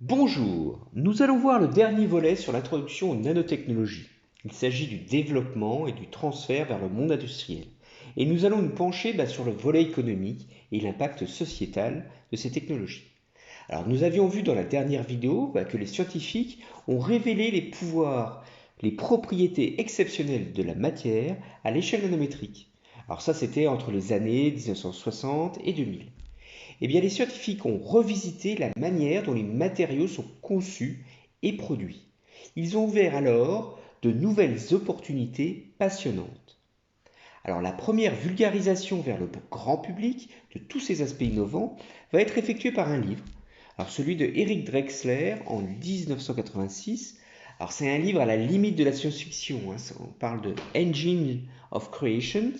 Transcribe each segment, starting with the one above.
Bonjour, nous allons voir le dernier volet sur l'introduction aux nanotechnologies. Il s'agit du développement et du transfert vers le monde industriel. Et nous allons nous pencher sur le volet économique et l'impact sociétal de ces technologies. Alors nous avions vu dans la dernière vidéo que les scientifiques ont révélé les pouvoirs, les propriétés exceptionnelles de la matière à l'échelle nanométrique. Alors ça c'était entre les années 1960 et 2000. Eh bien, les scientifiques ont revisité la manière dont les matériaux sont conçus et produits. Ils ont ouvert alors de nouvelles opportunités passionnantes. Alors, la première vulgarisation vers le grand public de tous ces aspects innovants va être effectuée par un livre. Alors, celui de Eric Drexler en 1986. Alors, c'est un livre à la limite de la science-fiction. On parle de Engine of Creation.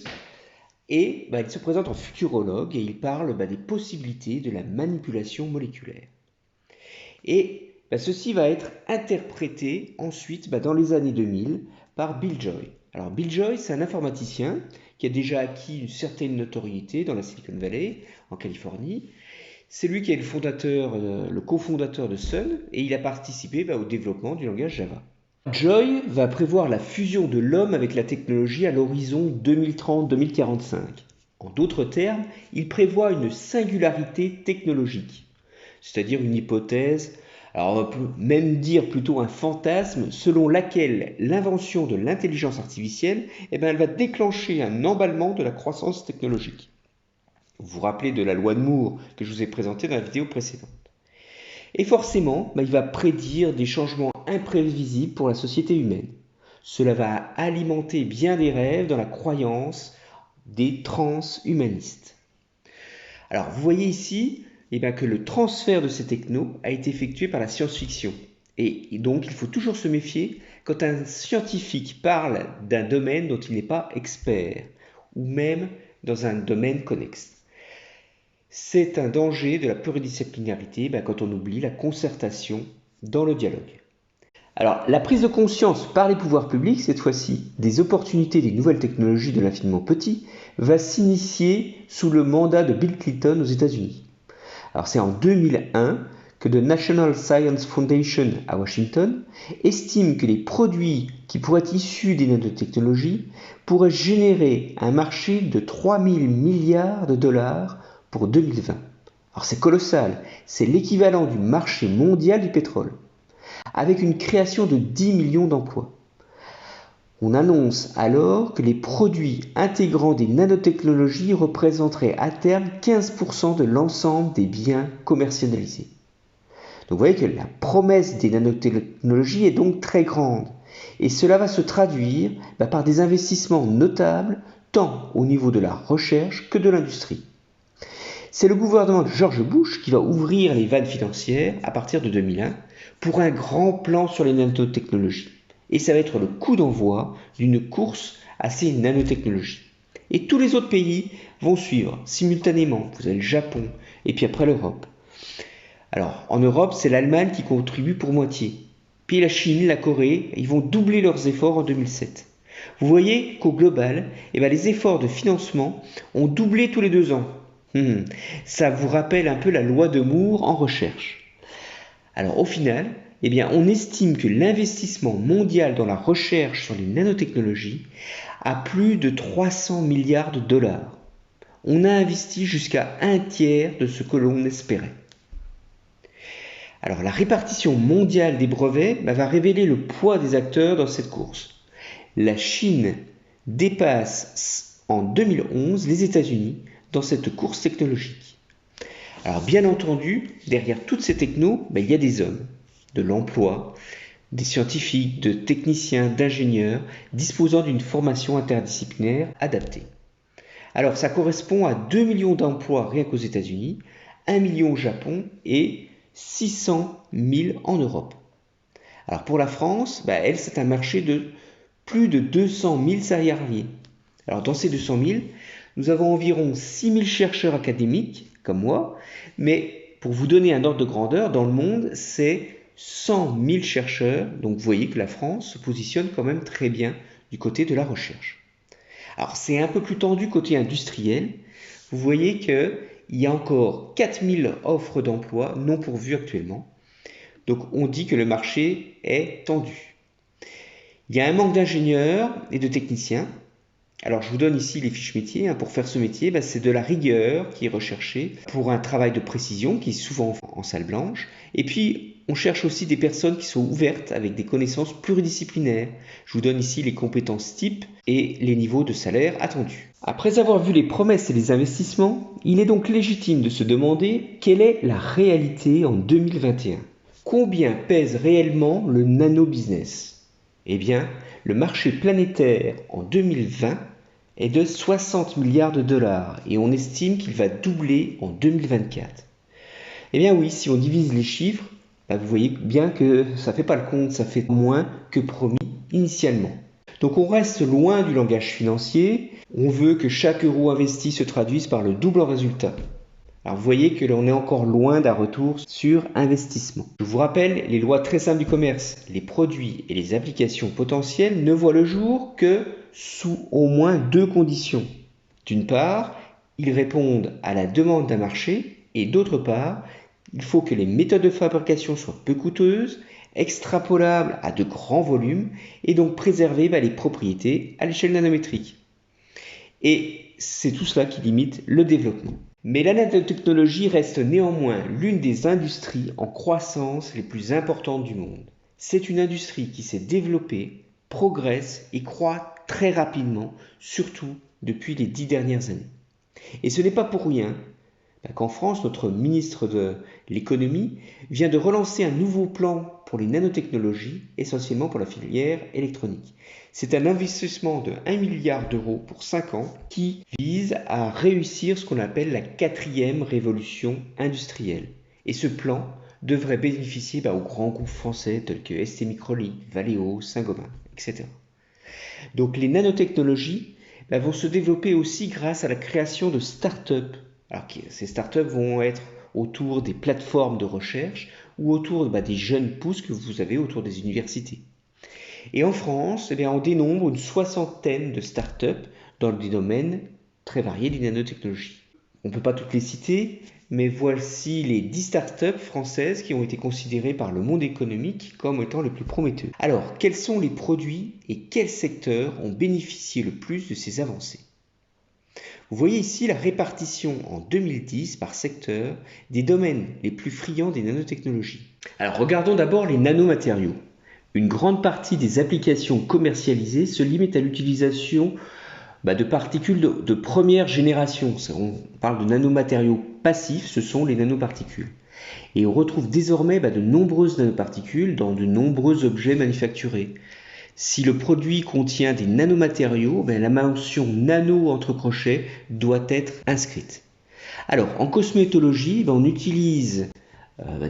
Et il se présente en futurologue et il parle des possibilités de la manipulation moléculaire. Et ceci va être interprété ensuite dans les années 2000 par Bill Joy. Alors Bill Joy, c'est un informaticien qui a déjà acquis une certaine notoriété dans la Silicon Valley, en Californie. C'est lui qui est le cofondateur de Sun et il a participé au développement du langage Java. Joy va prévoir la fusion de l'homme avec la technologie à l'horizon 2030-2045. En d'autres termes, il prévoit une singularité technologique, c'est-à-dire une hypothèse, alors on peut même dire plutôt un fantasme, selon laquelle l'invention de l'intelligence artificielle elle va déclencher un emballement de la croissance technologique. Vous vous rappelez de la loi de Moore que je vous ai présentée dans la vidéo précédente. Et forcément, il va prédire des changements imprévisibles pour la société humaine. Cela va alimenter bien des rêves dans la croyance des transhumanistes. Alors, vous voyez ici que le transfert de ces technos a été effectué par la science-fiction. Et donc, il faut toujours se méfier quand un scientifique parle d'un domaine dont il n'est pas expert, ou même dans un domaine connexe. C'est un danger de la pluridisciplinarité quand on oublie la concertation dans le dialogue. Alors, la prise de conscience par les pouvoirs publics, cette fois-ci, des opportunités des nouvelles technologies de l'infiniment petit, va s'initier sous le mandat de Bill Clinton aux États-Unis. Alors, c'est en 2001 que the National Science Foundation à Washington estime que les produits qui pourraient être issus des nanotechnologies pourraient générer un marché de 3 000 milliards de dollars pour 2020. Alors c'est colossal, c'est l'équivalent du marché mondial du pétrole, avec une création de 10 millions d'emplois. On annonce alors que les produits intégrant des nanotechnologies représenteraient à terme 15% de l'ensemble des biens commercialisés. Donc vous voyez que la promesse des nanotechnologies est donc très grande. Et cela va se traduire par des investissements notables, tant au niveau de la recherche que de l'industrie. C'est le gouvernement de George Bush qui va ouvrir les vannes financières à partir de 2001 pour un grand plan sur les nanotechnologies. Et ça va être le coup d'envoi d'une course à ces nanotechnologies. Et tous les autres pays vont suivre simultanément. Vous avez le Japon et puis après l'Europe. Alors en Europe, c'est l'Allemagne qui contribue pour moitié. Puis la Chine, la Corée, ils vont doubler leurs efforts en 2007. Vous voyez qu'au global, les efforts de financement ont doublé tous les 2 ans. Ça vous rappelle un peu la loi de Moore en recherche. Alors au final, on estime que l'investissement mondial dans la recherche sur les nanotechnologies a plus de 300 milliards de dollars. On a investi jusqu'à 1/3 de ce que l'on espérait. Alors la répartition mondiale des brevets va révéler le poids des acteurs dans cette course. La Chine dépasse en 2011 les États-Unis dans cette course technologique. Alors bien entendu, derrière toutes ces technos, il y a des hommes, de l'emploi, des scientifiques, de techniciens, d'ingénieurs, disposant d'une formation interdisciplinaire adaptée. Alors ça correspond à 2 millions d'emplois rien qu'aux États-Unis, 1 million au Japon et 600 000 en Europe. Alors pour la France, elle, c'est un marché de plus de 200 000 salariés. Alors dans ces 200 000, nous avons environ 6 000 chercheurs académiques, comme moi, mais pour vous donner un ordre de grandeur, dans le monde, c'est 100 000 chercheurs, donc vous voyez que la France se positionne quand même très bien du côté de la recherche. Alors c'est un peu plus tendu côté industriel, vous voyez qu'il y a encore 4 000 offres d'emploi non pourvues actuellement. Donc on dit que le marché est tendu. Il y a un manque d'ingénieurs et de techniciens. Alors je vous donne ici les fiches métiers. Pour faire ce métier, c'est de la rigueur qui est recherchée pour un travail de précision qui est souvent en salle blanche. Et puis on cherche aussi des personnes qui sont ouvertes avec des connaissances pluridisciplinaires. Je vous donne ici les compétences types et les niveaux de salaire attendus. Après avoir vu les promesses et les investissements, il est donc légitime de se demander quelle est la réalité en 2021. Combien pèse réellement le nano-business ? Eh bien, le marché planétaire en 2020 est de 60 milliards de dollars et on estime qu'il va doubler en 2024. Eh bien oui, si on divise les chiffres, vous voyez bien que ça ne fait pas le compte, ça fait moins que promis initialement. Donc on reste loin du langage financier, on veut que chaque euro investi se traduise par le double en résultat. Alors vous voyez que l'on est encore loin d'un retour sur investissement. Je vous rappelle les lois très simples du commerce. Les produits et les applications potentielles ne voient le jour que sous au moins deux conditions. D'une part, ils répondent à la demande d'un marché et d'autre part, il faut que les méthodes de fabrication soient peu coûteuses, extrapolables à de grands volumes et donc préserver les propriétés à l'échelle nanométrique. Et c'est tout cela qui limite le développement. Mais la nanotechnologie reste néanmoins l'une des industries en croissance les plus importantes du monde. C'est une industrie qui s'est développée, progresse et croît très rapidement, surtout depuis les 10 dernières années. Et ce n'est pas pour rien qu'en France, notre ministre de l'économie vient de relancer un nouveau plan pour les nanotechnologies, essentiellement pour la filière électronique. C'est un investissement de 1 milliard d'euros pour 5 ans qui vise à réussir ce qu'on appelle la 4e révolution industrielle. Et ce plan devrait bénéficier aux grands groupes français tels que STMicroelectronics, Valeo, Saint-Gobain, etc. Donc les nanotechnologies vont se développer aussi grâce à la création de start-up. Alors ces startups vont être autour des plateformes de recherche ou autour des jeunes pousses que vous avez autour des universités. Et en France, on dénombre une 60aine de startups dans des domaines très variés des nanotechnologies. On ne peut pas toutes les citer, mais voici les 10 startups françaises qui ont été considérées par le monde économique comme étant les plus prometteuses. Alors, quels sont les produits et quels secteurs ont bénéficié le plus de ces avancées ? Vous voyez ici la répartition en 2010 par secteur des domaines les plus friands des nanotechnologies. Alors regardons d'abord les nanomatériaux. Une grande partie des applications commercialisées se limite à l'utilisation de particules de première génération. On parle de nanomatériaux passifs, ce sont les nanoparticules. Et on retrouve désormais de nombreuses nanoparticules dans de nombreux objets manufacturés. Si le produit contient des nanomatériaux, la mention nano entre crochets doit être inscrite. Alors, en cosmétologie, on utilise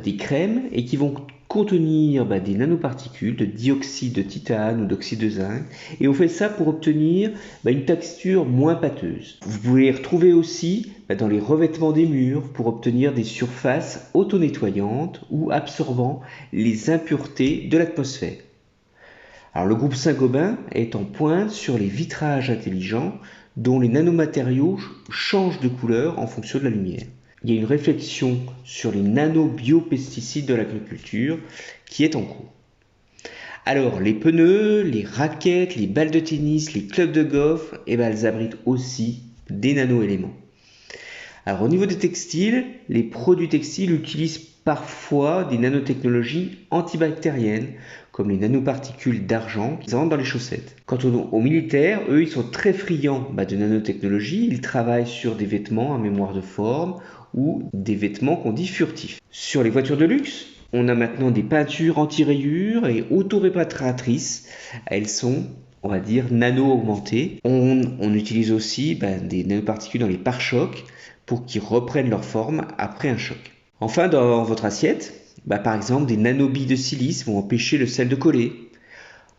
des crèmes et qui vont contenir des nanoparticules de dioxyde de titane ou d'oxyde de zinc. Et on fait ça pour obtenir une texture moins pâteuse. Vous pouvez les retrouver aussi dans les revêtements des murs pour obtenir des surfaces auto-nettoyantes ou absorbant les impuretés de l'atmosphère. Alors le groupe Saint-Gobain est en pointe sur les vitrages intelligents dont les nanomatériaux changent de couleur en fonction de la lumière. Il y a une réflexion sur les nanobiopesticides de l'agriculture qui est en cours. Alors les pneus, les raquettes, les balles de tennis, les clubs de golf, elles abritent aussi des nanoéléments. Alors au niveau des textiles, les produits textiles utilisent parfois des nanotechnologies antibactériennes comme les nanoparticules d'argent qui rentrent dans les chaussettes. Quant aux militaires, eux, ils sont très friands de nanotechnologie. Ils travaillent sur des vêtements à mémoire de forme ou des vêtements qu'on dit furtifs. Sur les voitures de luxe, on a maintenant des peintures anti-rayures et auto-réparatrices. Elles sont, on va dire, nano-augmentées. On utilise aussi des nanoparticules dans les pare-chocs pour qu'ils reprennent leur forme après un choc. Enfin, dans votre assiette, par exemple, des nanobilles de silice vont empêcher le sel de coller.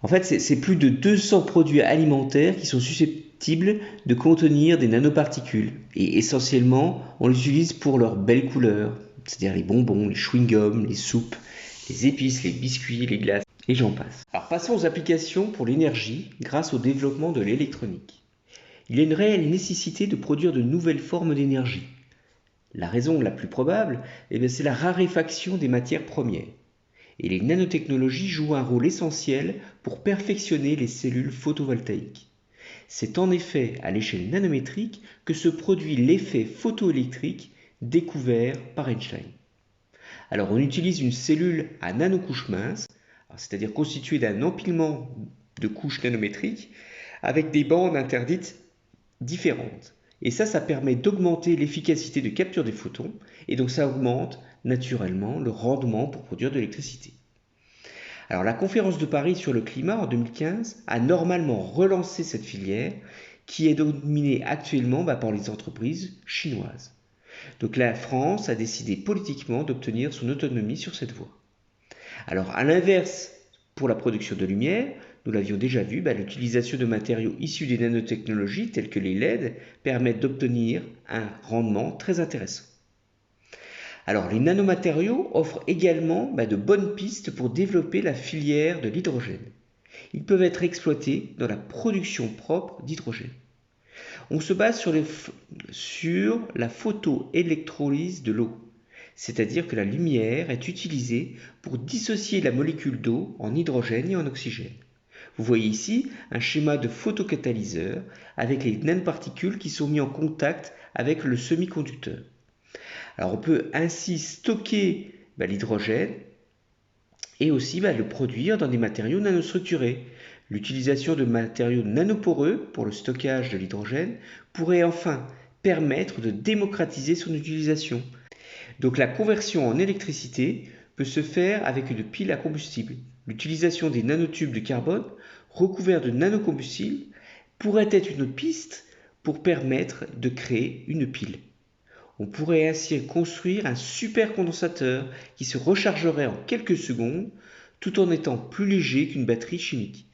En fait, c'est plus de 200 produits alimentaires qui sont susceptibles de contenir des nanoparticules. Et essentiellement, on les utilise pour leurs belles couleurs, c'est-à-dire les bonbons, les chewing-gums, les soupes, les épices, les biscuits, les glaces, et j'en passe. Alors passons aux applications pour l'énergie grâce au développement de l'électronique. Il y a une réelle nécessité de produire de nouvelles formes d'énergie. La raison la plus probable, c'est la raréfaction des matières premières. Et les nanotechnologies jouent un rôle essentiel pour perfectionner les cellules photovoltaïques. C'est en effet à l'échelle nanométrique que se produit l'effet photoélectrique découvert par Einstein. Alors on utilise une cellule à nanocouches minces, c'est-à-dire constituée d'un empilement de couches nanométriques avec des bandes interdites différentes. Et ça permet d'augmenter l'efficacité de capture des photons et donc ça augmente naturellement le rendement pour produire de l'électricité. Alors la conférence de Paris sur le climat en 2015 a normalement relancé cette filière qui est dominée actuellement par les entreprises chinoises. Donc la France a décidé politiquement d'obtenir son autonomie sur cette voie. Alors à l'inverse, pour la production de lumière, nous l'avions déjà vu, l'utilisation de matériaux issus des nanotechnologies tels que les LED permettent d'obtenir un rendement très intéressant. Alors les nanomatériaux offrent également de bonnes pistes pour développer la filière de l'hydrogène. Ils peuvent être exploités dans la production propre d'hydrogène. On se base sur la photoélectrolyse de l'eau, c'est-à-dire que la lumière est utilisée pour dissocier la molécule d'eau en hydrogène et en oxygène. Vous voyez ici un schéma de photocatalyseur avec les nanoparticules qui sont mis en contact avec le semi-conducteur. Alors on peut ainsi stocker l'hydrogène et aussi le produire dans des matériaux nanostructurés. L'utilisation de matériaux nanoporeux pour le stockage de l'hydrogène pourrait enfin permettre de démocratiser son utilisation. Donc la conversion en électricité peut se faire avec une pile à combustible. L'utilisation des nanotubes de carbone recouverts de nanocombustible pourrait être une piste pour permettre de créer une pile. On pourrait ainsi construire un supercondensateur qui se rechargerait en quelques secondes tout en étant plus léger qu'une batterie chimique.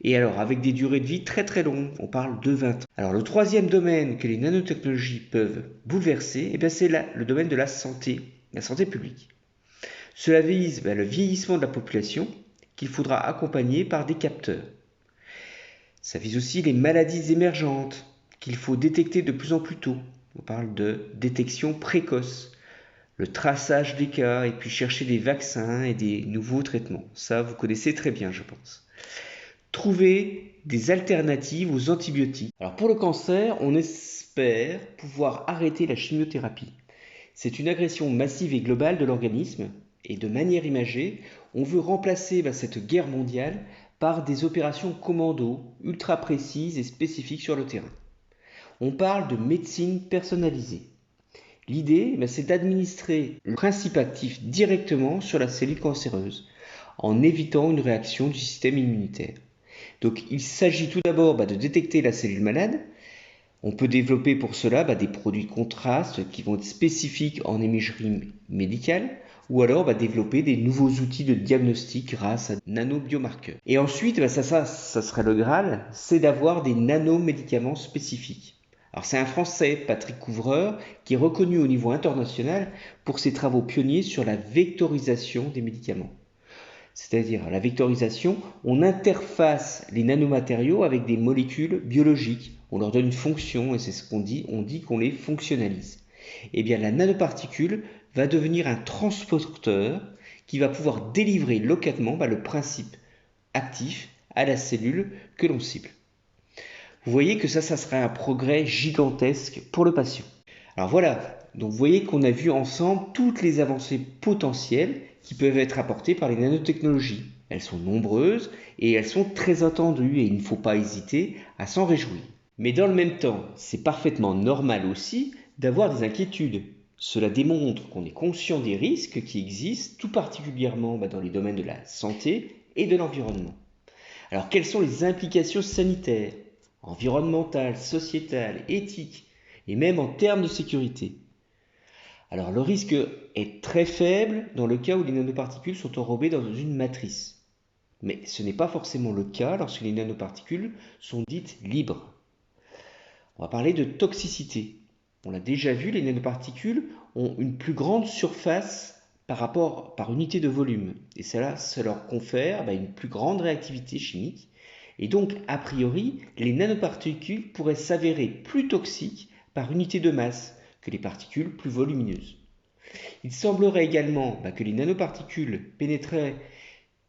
Et alors avec des durées de vie très très longues, on parle de 20 ans. Alors le troisième domaine que les nanotechnologies peuvent bouleverser, c'est le domaine de la santé publique. Cela vise le vieillissement de la population qu'il faudra accompagner par des capteurs. Ça vise aussi les maladies émergentes qu'il faut détecter de plus en plus tôt. On parle de détection précoce, le traçage des cas et puis chercher des vaccins et des nouveaux traitements. Ça, vous connaissez très bien, je pense. Trouver des alternatives aux antibiotiques. Alors pour le cancer, on espère pouvoir arrêter la chimiothérapie. C'est une agression massive et globale de l'organisme et de manière imagée, on veut remplacer cette guerre mondiale par des opérations commando ultra précises et spécifiques sur le terrain. On parle de médecine personnalisée. L'idée, c'est d'administrer le principe actif directement sur la cellule cancéreuse en évitant une réaction du système immunitaire. Donc il s'agit tout d'abord de détecter la cellule malade. On peut développer pour cela des produits de contraste qui vont être spécifiques en imagerie médicale ou alors développer des nouveaux outils de diagnostic grâce à nanobiomarqueurs. Et ensuite, ça serait le Graal, c'est d'avoir des nanomédicaments spécifiques. Alors c'est un Français, Patrick Couvreur, qui est reconnu au niveau international pour ses travaux pionniers sur la vectorisation des médicaments. C'est-à-dire la vectorisation, on interface les nanomatériaux avec des molécules biologiques. On leur donne une fonction et c'est ce qu'on dit, on dit qu'on les fonctionnalise. Eh bien la nanoparticule va devenir un transporteur qui va pouvoir délivrer localement le principe actif à la cellule que l'on cible. Vous voyez que ça serait un progrès gigantesque pour le patient. Alors voilà, donc vous voyez qu'on a vu ensemble toutes les avancées potentielles qui peuvent être apportées par les nanotechnologies. Elles sont nombreuses et elles sont très attendues et il ne faut pas hésiter à s'en réjouir. Mais dans le même temps, c'est parfaitement normal aussi d'avoir des inquiétudes. Cela démontre qu'on est conscient des risques qui existent, tout particulièrement dans les domaines de la santé et de l'environnement. Alors quelles sont les implications sanitaires, environnementales, sociétales, éthiques et même en termes de sécurité? Alors le risque est très faible dans le cas où les nanoparticules sont enrobées dans une matrice. Mais ce n'est pas forcément le cas lorsque les nanoparticules sont dites libres. On va parler de toxicité. On l'a déjà vu, les nanoparticules ont une plus grande surface par unité de volume. Et cela leur confère une plus grande réactivité chimique. Et donc, a priori, les nanoparticules pourraient s'avérer plus toxiques par unité de masse que les particules plus volumineuses. Il semblerait également que les nanoparticules pénétraient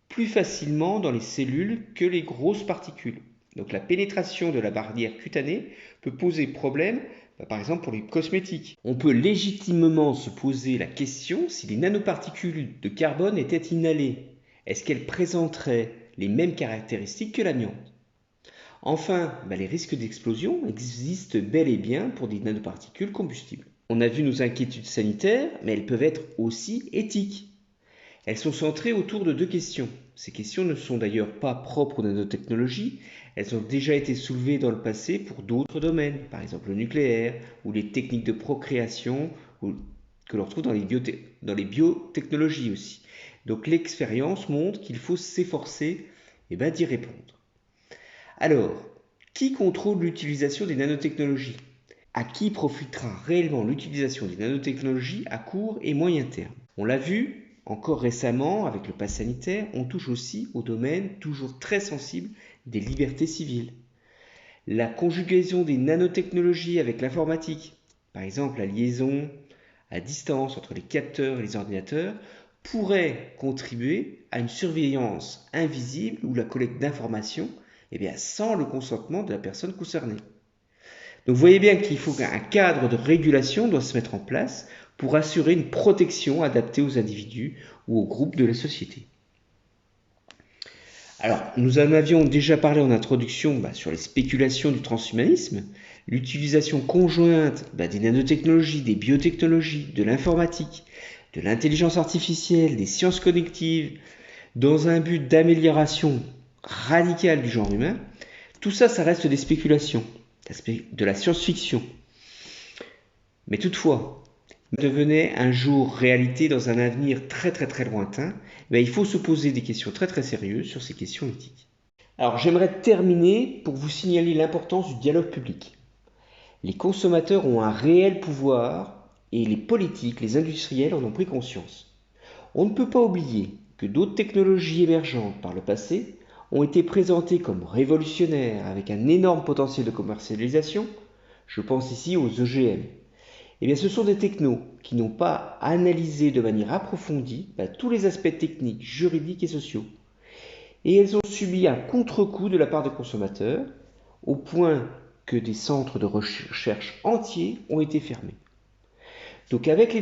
plus facilement dans les cellules que les grosses particules. Donc la pénétration de la barrière cutanée peut poser problème, par exemple pour les cosmétiques. On peut légitimement se poser la question si les nanoparticules de carbone étaient inhalées. Est-ce qu'elles présenteraient les mêmes caractéristiques que l'amiante? Enfin, les risques d'explosion existent bel et bien pour des nanoparticules combustibles. On a vu nos inquiétudes sanitaires, mais elles peuvent être aussi éthiques. Elles sont centrées autour de deux questions. Ces questions ne sont d'ailleurs pas propres aux nanotechnologies, elles ont déjà été soulevées dans le passé pour d'autres domaines, par exemple le nucléaire ou les techniques de procréation que l'on retrouve dans les biotechnologies aussi. Donc l'expérience montre qu'il faut s'efforcer d'y répondre. Alors, qui contrôle l'utilisation des nanotechnologies? À qui profitera réellement l'utilisation des nanotechnologies à court et moyen terme? On l'a vu encore récemment avec le pass sanitaire, on touche aussi au domaine toujours très sensible des libertés civiles. La conjugaison des nanotechnologies avec l'informatique, par exemple la liaison à distance entre les capteurs et les ordinateurs, pourrait contribuer à une surveillance invisible ou la collecte d'informations sans le consentement de la personne concernée. Donc vous voyez bien qu'il faut qu'un cadre de régulation doit se mettre en place pour assurer une protection adaptée aux individus ou aux groupes de la société. Alors, nous en avions déjà parlé en introduction sur les spéculations du transhumanisme, l'utilisation conjointe des nanotechnologies, des biotechnologies, de l'informatique, de l'intelligence artificielle, des sciences cognitives, dans un but d'amélioration radicale du genre humain. Tout ça, ça reste des spéculations, de la science-fiction. Mais toutefois, devenait un jour réalité dans un avenir très très très lointain, il faut se poser des questions très très sérieuses sur ces questions éthiques. Alors j'aimerais terminer pour vous signaler l'importance du dialogue public. Les consommateurs ont un réel pouvoir et les politiques, les industriels en ont pris conscience. On ne peut pas oublier que d'autres technologies émergentes par le passé ont été présentées comme révolutionnaires avec un énorme potentiel de commercialisation. Je pense ici aux OGM. Ce sont des technos qui n'ont pas analysé de manière approfondie tous les aspects techniques, juridiques et sociaux. Et elles ont subi un contre-coup de la part des consommateurs, au point que des centres de recherche entiers ont été fermés. Donc avec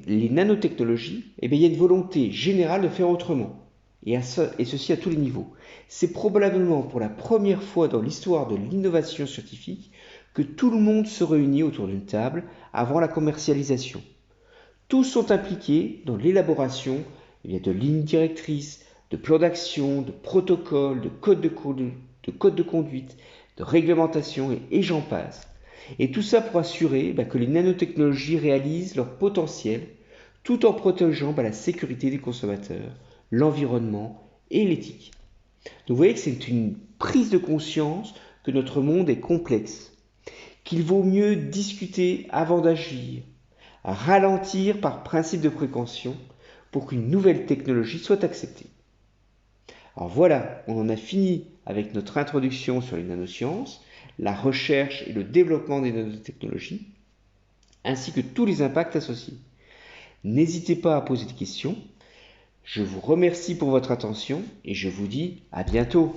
les nanotechnologies, il y a une volonté générale de faire autrement, et ceci à tous les niveaux. C'est probablement pour la première fois dans l'histoire de l'innovation scientifique que tout le monde se réunit autour d'une table avant la commercialisation. Tous sont impliqués dans l'élaboration de lignes directrices, de plans d'action, de protocoles, de codes de conduite, de réglementation et j'en passe. Et tout ça pour assurer que les nanotechnologies réalisent leur potentiel tout en protégeant la sécurité des consommateurs, l'environnement et l'éthique. Donc vous voyez que c'est une prise de conscience que notre monde est complexe, qu'il vaut mieux discuter avant d'agir, ralentir par principe de précaution pour qu'une nouvelle technologie soit acceptée. Alors voilà, on en a fini avec notre introduction sur les nanosciences, la recherche et le développement des nanotechnologies, ainsi que tous les impacts associés. N'hésitez pas à poser des questions. Je vous remercie pour votre attention et je vous dis à bientôt.